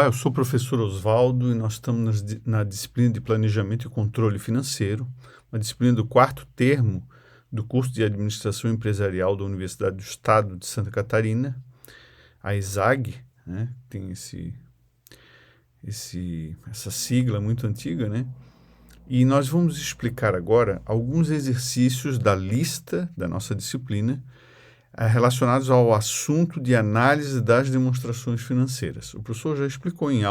Eu sou o professor Osvaldo e nós estamos na disciplina de Planejamento e Controle Financeiro, uma disciplina do quarto termo do curso de Administração Empresarial da Universidade do Estado de Santa Catarina, a ESAG, né? Tem essa sigla muito antiga, né? E nós vamos explicar agora alguns exercícios da lista da nossa disciplina relacionados ao assunto de análise das demonstrações financeiras. O professor já explicou em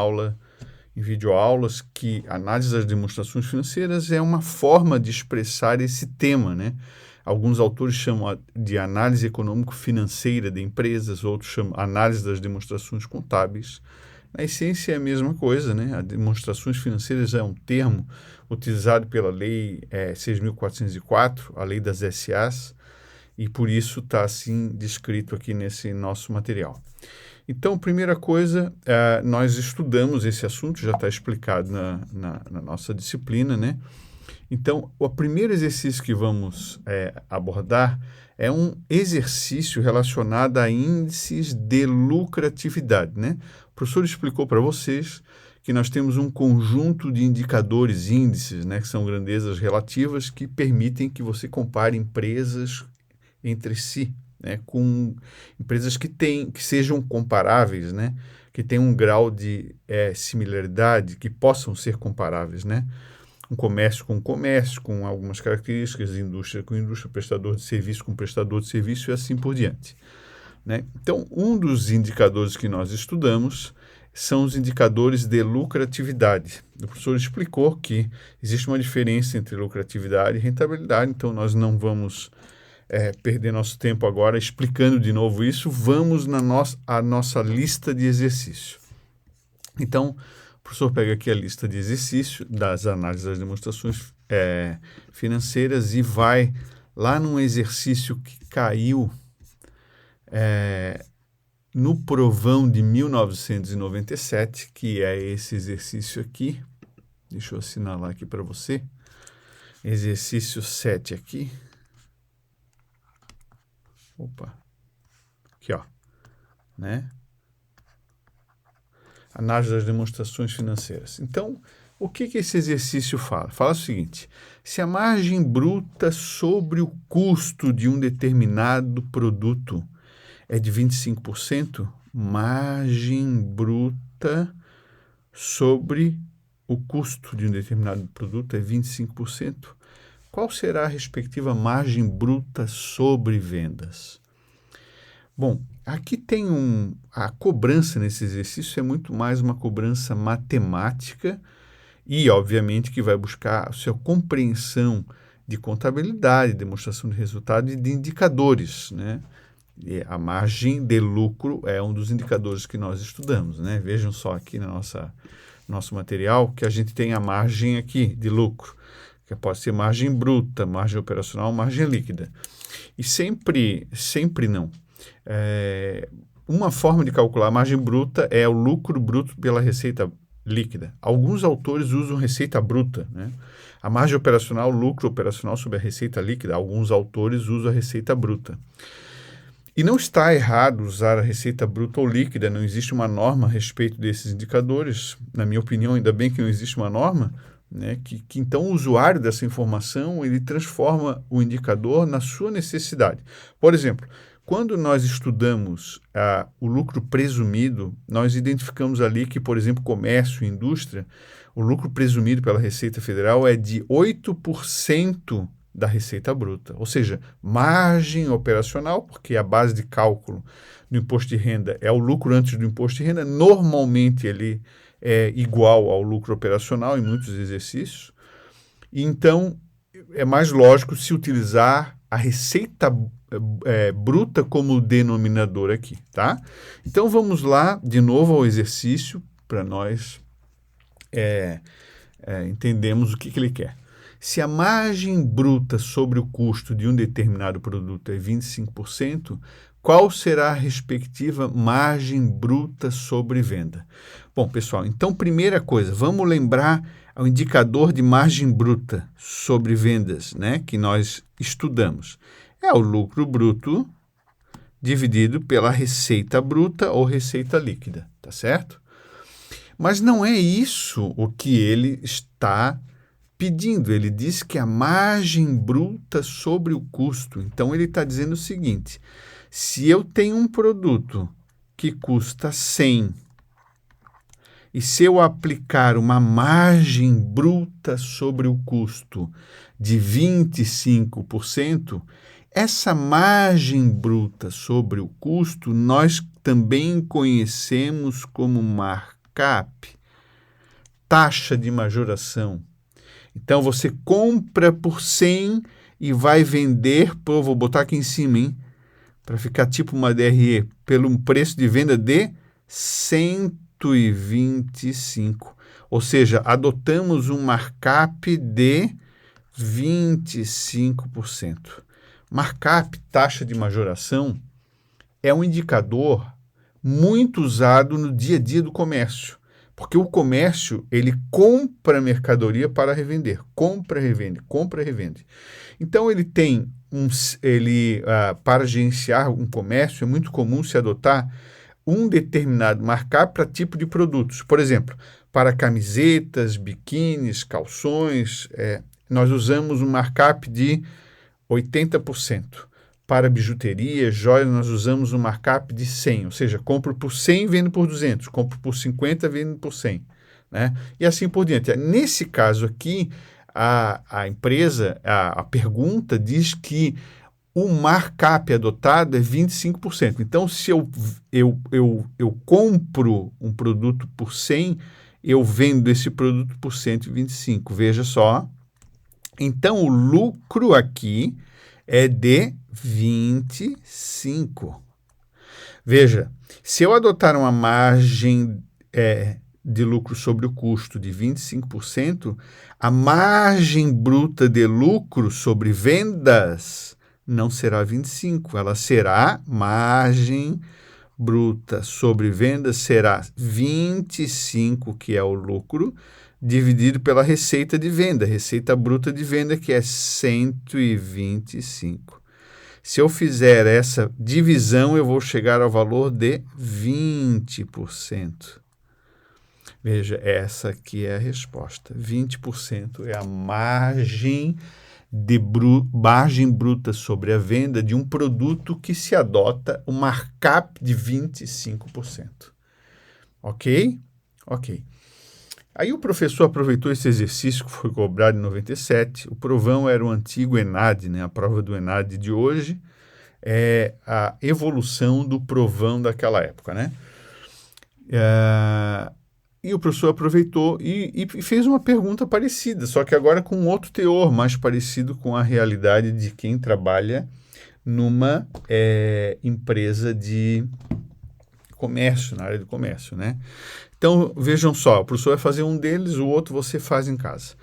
videoaulas, que análise das demonstrações financeiras é uma forma de expressar esse tema, né? Alguns autores chamam de análise econômico-financeira de empresas, outros chamam análise das demonstrações contábeis. Na essência é a mesma coisa, né? As demonstrações financeiras é um termo utilizado pela Lei 6.404, a Lei das SAs, e por isso está assim descrito aqui nesse nosso material. Então, primeira coisa, nós estudamos esse assunto, já está explicado na nossa disciplina, né? Então, o primeiro exercício que vamos abordar é um exercício relacionado a índices de lucratividade, né? O professor explicou para vocês que nós temos um conjunto de indicadores, índices, né, que são grandezas relativas, que permitem que você compare empresas entre si, né, com empresas que sejam comparáveis, né, que tenham um grau de similaridade, que possam ser comparáveis, né? Um comércio, com algumas características, indústria com indústria, prestador de serviço com prestador de serviço e assim por diante, né? Então, um dos indicadores que nós estudamos são os indicadores de lucratividade. O professor explicou que existe uma diferença entre lucratividade e rentabilidade, então nós não vamos perder nosso tempo agora explicando de novo isso. Vamos à nossa lista de exercício. Então, o professor pega aqui a lista de exercício das análises das demonstrações financeiras e vai lá num exercício que caiu no provão de 1997, que é esse exercício aqui. Deixa eu assinalar aqui para você. Exercício 7 aqui. Opa, aqui ó, né? Análise das demonstrações financeiras. Então, o que esse exercício fala? Fala o seguinte: se a margem bruta sobre o custo de um determinado produto é de 25%, margem bruta sobre o custo de um determinado produto é 25%, qual será a respectiva margem bruta sobre vendas? Bom, aqui tem a cobrança nesse exercício é muito mais uma cobrança matemática e, obviamente, que vai buscar a sua compreensão de contabilidade, demonstração de resultado e de indicadores, né? E a margem de lucro é um dos indicadores que nós estudamos, né? Vejam só aqui no nosso material que a gente tem a margem aqui de lucro, que pode ser margem bruta, margem operacional, margem líquida. E sempre não. Uma forma de calcular a margem bruta é o lucro bruto pela receita líquida. Alguns autores usam receita bruta, né? A margem operacional, lucro operacional sobre a receita líquida. Alguns autores usam a receita bruta. E não está errado usar a receita bruta ou líquida, não existe uma norma a respeito desses indicadores. Na minha opinião, ainda bem que não existe uma norma, né, que então o usuário dessa informação ele transforma o indicador na sua necessidade. Por exemplo, quando nós estudamos o lucro presumido, nós identificamos ali que, por exemplo, comércio e indústria, o lucro presumido pela Receita Federal é de 8% da receita bruta, ou seja, margem operacional, porque a base de cálculo do imposto de renda é o lucro antes do imposto de renda, normalmente ele é igual ao lucro operacional em muitos exercícios, e então é mais lógico se utilizar a receita bruta como denominador aqui, tá? Então vamos lá de novo ao exercício para nós entendermos o que ele quer. Se a margem bruta sobre o custo de um determinado produto é 25%, qual será a respectiva margem bruta sobre venda? Bom, pessoal, então primeira coisa, vamos lembrar o indicador de margem bruta sobre vendas, né, que nós estudamos. É o lucro bruto dividido pela receita bruta ou receita líquida, tá certo? Mas não é isso o que ele está pedindo. Ele diz que a margem bruta sobre o custo. Então, ele está dizendo o seguinte: se eu tenho um produto que custa 100 e se eu aplicar uma margem bruta sobre o custo de 25%, essa margem bruta sobre o custo nós também conhecemos como markup, taxa de majoração. Então, você compra por 100 e vai vender, vou botar aqui em cima, hein, para ficar tipo uma DRE, pelo um preço de venda de 125. Ou seja, adotamos um markup de 25%. Markup, taxa de majoração, é um indicador muito usado no dia a dia do comércio. Porque o comércio, ele compra mercadoria para revender, compra, revende, compra, revende. Então, ele tem para gerenciar um comércio, é muito comum se adotar um determinado markup para tipo de produtos. Por exemplo, para camisetas, biquínis, calções, nós usamos um markup de 80%. Para bijuteria, joias, nós usamos um markup de 100, ou seja, compro por 100, vendo por 200, compro por 50, vendo por 100, né? E assim por diante. Nesse caso aqui, a empresa, a pergunta diz que o markup adotado é 25%. Então, se eu compro um produto por 100, eu vendo esse produto por 125. Veja só. Então, o lucro aqui é de 25. Veja, se eu adotar uma margem de lucro sobre o custo de 25%, a margem bruta de lucro sobre vendas não será 25, ela será margem bruta sobre vendas será 25, que é o lucro, dividido pela receita de venda, receita bruta de venda, que é 125. Se eu fizer essa divisão, eu vou chegar ao valor de 20%. Veja, essa aqui é a resposta. 20% é a margem margem bruta sobre a venda de um produto que se adota um markup de 25%. Ok? Ok. Aí o professor aproveitou esse exercício que foi cobrado em 97. O provão era o antigo ENAD, né? A prova do ENAD de hoje é a evolução do provão daquela época, né? E o professor aproveitou e fez uma pergunta parecida, só que agora com outro teor, mais parecido com a realidade de quem trabalha numa empresa de comércio, na área do comércio, né? Então, vejam só, o professor vai fazer um deles, o outro você faz em casa.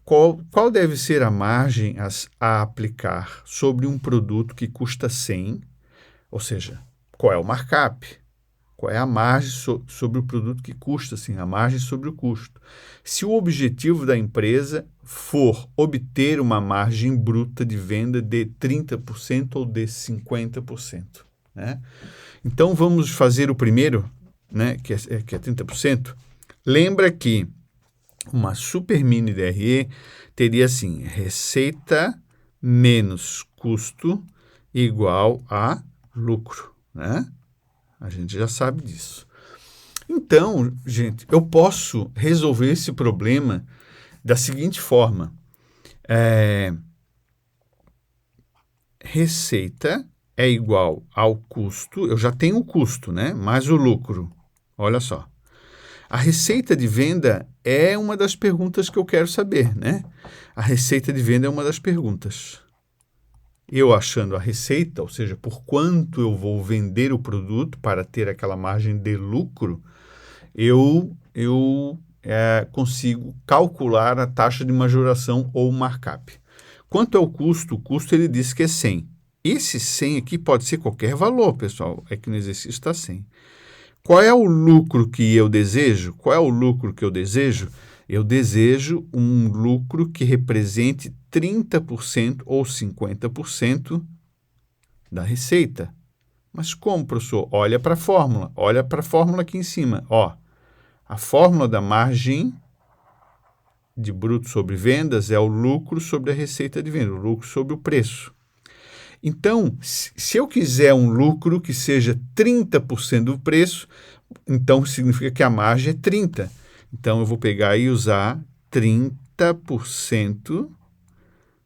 Qual deve ser a margem a aplicar sobre um produto que custa 100, ou seja, qual é o markup? Qual é a margem sobre o produto que custa, assim, a margem sobre o custo? Se o objetivo da empresa for obter uma margem bruta de venda de 30% ou de 50%, né? Então, vamos fazer o primeiro, né, que é 30%. Lembra que uma super mini DRE teria assim, receita menos custo igual a lucro, né? A gente já sabe disso. Então, gente, eu posso resolver esse problema da seguinte forma. Receita é igual ao custo, eu já tenho o custo, né? Mais o lucro. Olha só. A receita de venda é uma das perguntas que eu quero saber, né? A receita de venda é uma das perguntas. Eu achando a receita, ou seja, por quanto eu vou vender o produto para ter aquela margem de lucro, eu consigo calcular a taxa de majoração ou markup. Quanto ao custo, o custo ele diz que é 100. Esse 100 aqui pode ser qualquer valor, pessoal, é que no exercício está 100. Qual é o lucro que eu desejo? Qual é o lucro que eu desejo? Eu desejo um lucro que represente 30% ou 50% da receita. Mas como, professor? Olha para a fórmula aqui em cima. Ó, A fórmula da margem de bruto sobre vendas é o lucro sobre a receita de venda, o lucro sobre o preço. Então, se eu quiser um lucro que seja 30% do preço, então significa que a margem é 30%. Então, eu vou pegar e usar 30%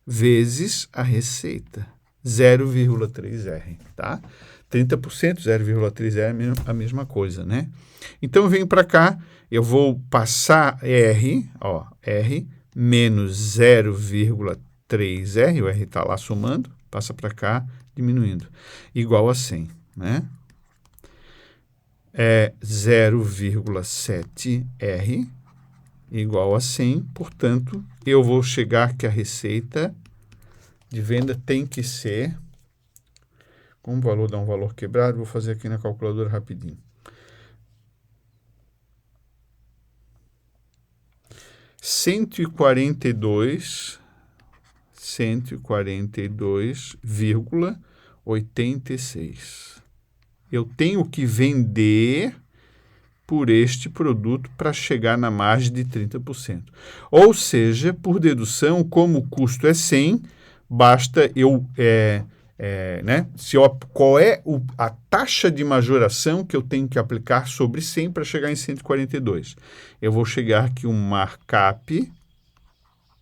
vezes a receita, 0,3R, tá? 30%, 0,3R é a mesma coisa, né? Então, eu venho para cá, eu vou passar R, ó, R menos 0,3R, o R está lá somando, passa para cá, diminuindo, igual a 100, né? É 0,7R igual a 100, portanto, eu vou chegar que a receita de venda tem que ser, como o valor dá um valor quebrado, vou fazer aqui na calculadora rapidinho. 142,86. Eu tenho que vender por este produto para chegar na margem de 30%. Ou seja, por dedução, como o custo é 100, basta eu... né? Qual é a taxa de majoração que eu tenho que aplicar sobre 100 para chegar em 142? Eu vou chegar que o markup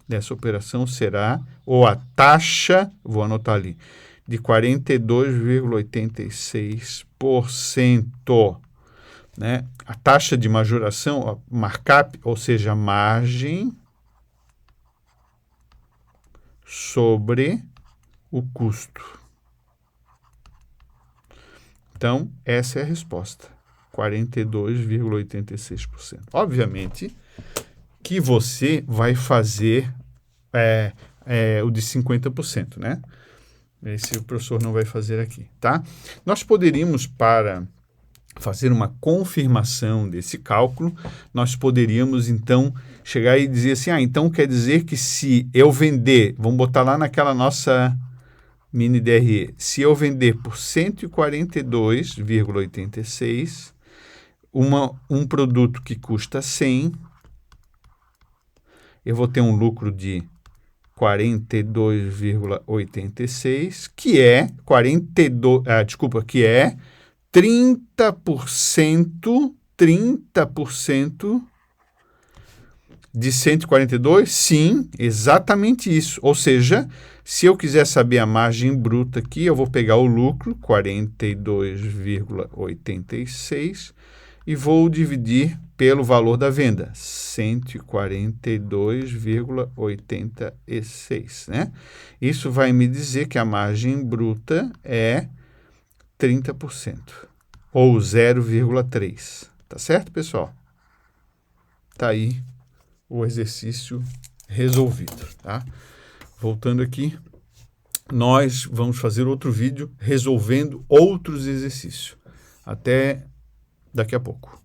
dessa operação será, ou a taxa, vou anotar ali, de 42,86%. Né? A taxa de majoração, markup, ou seja, margem sobre o custo. Então, essa é a resposta, 42,86%. Obviamente que você vai fazer o de 50%, né? Esse o professor não vai fazer aqui, tá? Nós poderíamos, para fazer uma confirmação desse cálculo, nós poderíamos, então, chegar e dizer assim, então quer dizer que se eu vender, vamos botar lá naquela nossa mini DRE, se eu vender por 142,86, um produto que custa 100, eu vou ter um lucro de 42,86, que é 30% de 142? Sim, exatamente isso. Ou seja, se eu quiser saber a margem bruta aqui, eu vou pegar o lucro, 42,86, e vou dividir pelo valor da venda, 142,86, né? Isso vai me dizer que a margem bruta é 30%, ou 0,3. Tá certo, pessoal? Tá aí o exercício resolvido, tá? Voltando aqui, nós vamos fazer outro vídeo resolvendo outros exercícios. Até daqui a pouco.